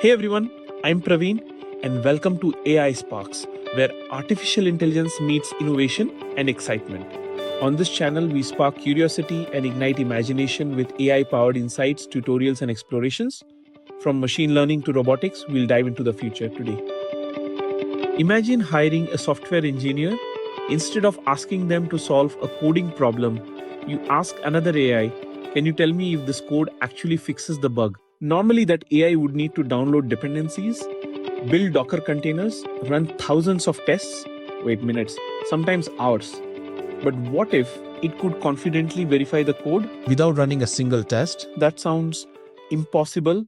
Hey everyone, I'm Praveen and welcome to AI Sparks, where artificial intelligence meets innovation and excitement. On this channel, we spark curiosity and ignite imagination with AI powered insights, tutorials, and explorations. From machine learning to robotics, we'll dive into the future today. Imagine hiring a software engineer. Instead of asking them to solve a coding problem, you ask another AI, can you tell me if this code actually fixes the bug? Normally, that AI would need to download dependencies, build Docker containers, run thousands of tests, wait minutes, sometimes hours. But what if it could confidently verify the code without running a single test? That sounds impossible.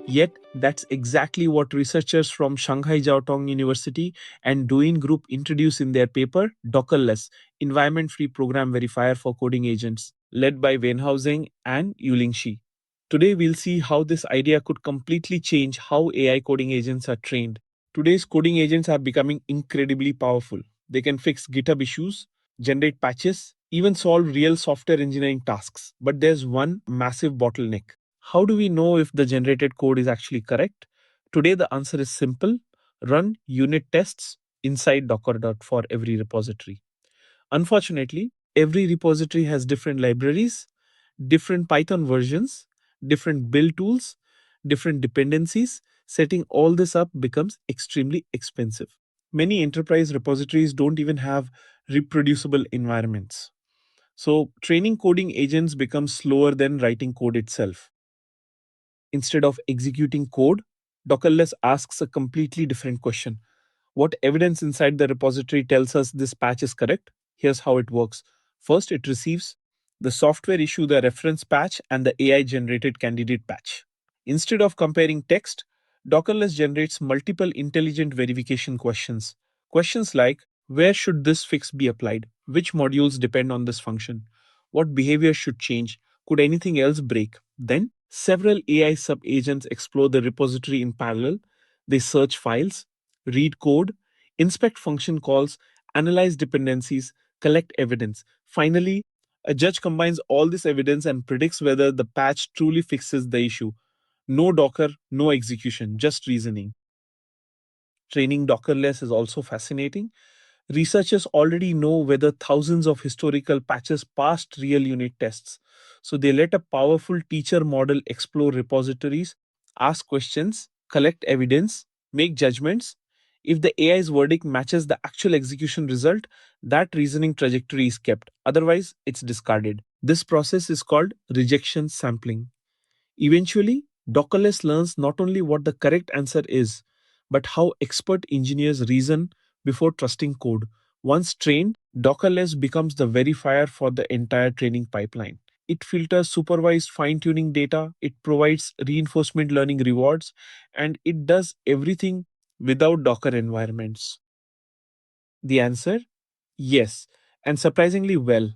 Yet, that's exactly what researchers from Shanghai Jiao Tong University and Douyin Group introduced in their paper, Dockerless, Environment-Free Program Verifier for Coding Agents, led by Wenhausing and Yuling Shi. Today, we'll see how this idea could completely change how AI coding agents are trained. Today's coding agents are becoming incredibly powerful. They can fix GitHub issues, generate patches, even solve real software engineering tasks. But there's one massive bottleneck. How do we know if the generated code is actually correct? Today, the answer is simple. Run unit tests inside Docker for every repository. Unfortunately, every repository has different libraries, different Python versions, different build tools, different dependencies. Setting all this up becomes extremely expensive. Many enterprise repositories don't even have reproducible environments. So, training coding agents becomes slower than writing code itself. Instead of executing code, Dockerless asks a completely different question. What evidence inside the repository tells us this patch is correct? Here's how it works. First, it receives the software issue the reference patch and the AI generated candidate patch. Instead of comparing text, Dockerless generates multiple intelligent verification questions. Questions like, where should this fix be applied? Which modules depend on this function? What behavior should change? Could anything else break? Then, several AI sub-agents explore the repository in parallel. They search files, read code, inspect function calls, analyze dependencies, collect evidence. Finally, a judge combines all this evidence and predicts whether the patch truly fixes the issue. No Docker, no execution, just reasoning. Training Dockerless is also fascinating. Researchers already know whether thousands of historical patches passed real unit tests. So they let a powerful teacher model explore repositories, ask questions, collect evidence, make judgments. If the AI's verdict matches the actual execution result, that reasoning trajectory is kept. Otherwise, it's discarded. This process is called rejection sampling. Eventually, Dockerless learns not only what the correct answer is, but how expert engineers reason before trusting code. Once trained, Dockerless becomes the verifier for the entire training pipeline. It filters supervised fine tuning data, it provides reinforcement learning rewards, and it does everything without Docker environments. The answer? Yes, and surprisingly well.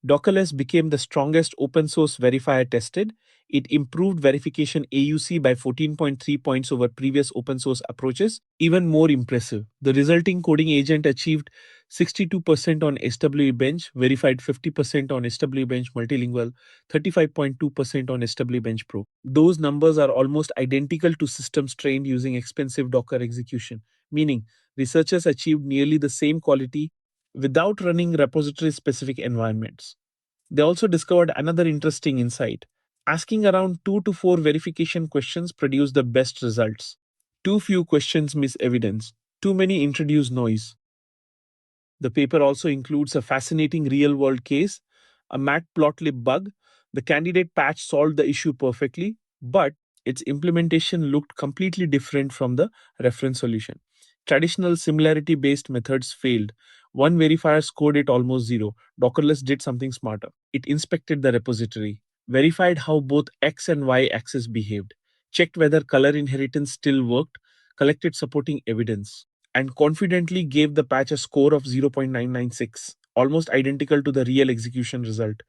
Dockerless became the strongest open source verifier tested. It improved verification AUC by 14.3 points over previous open source approaches. Even more impressive, the resulting coding agent achieved 62% on SWE-Bench, verified 50% on SWE-Bench Multilingual, 35.2% on SWE-Bench Pro. Those numbers are almost identical to systems trained using expensive Docker execution, meaning researchers achieved nearly the same quality without running repository-specific environments. They also discovered another interesting insight. Asking around 2 to 4 verification questions produced the best results. Too few questions miss evidence. Too many introduce noise. The paper also includes a fascinating real-world case, a matplotlib bug. The candidate patch solved the issue perfectly, but its implementation looked completely different from the reference solution. Traditional similarity-based methods failed. One verifier scored it almost zero. Dockerless did something smarter. It inspected the repository, verified how both X and Y axis behaved, checked whether color inheritance still worked, collected supporting evidence, and confidently gave the patch a score of 0.996, almost identical to the real execution result.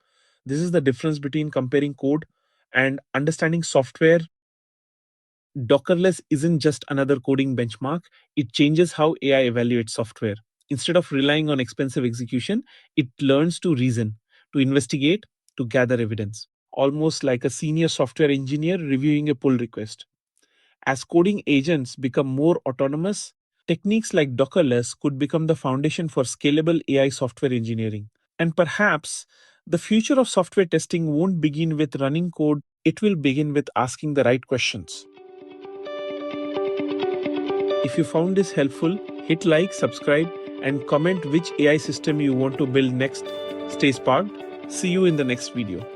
This is the difference between comparing code and understanding software. Dockerless isn't just another coding benchmark, it changes how AI evaluates software. Instead of relying on expensive execution, it learns to reason, to investigate, to gather evidence, almost like a senior software engineer reviewing a pull request. As coding agents become more autonomous, techniques like Dockerless could become the foundation for scalable AI software engineering. And perhaps the future of software testing won't begin with running code, it will begin with asking the right questions. If you found this helpful, hit like, subscribe, and comment which AI system you want to build next. Stay sparked. See you in the next video.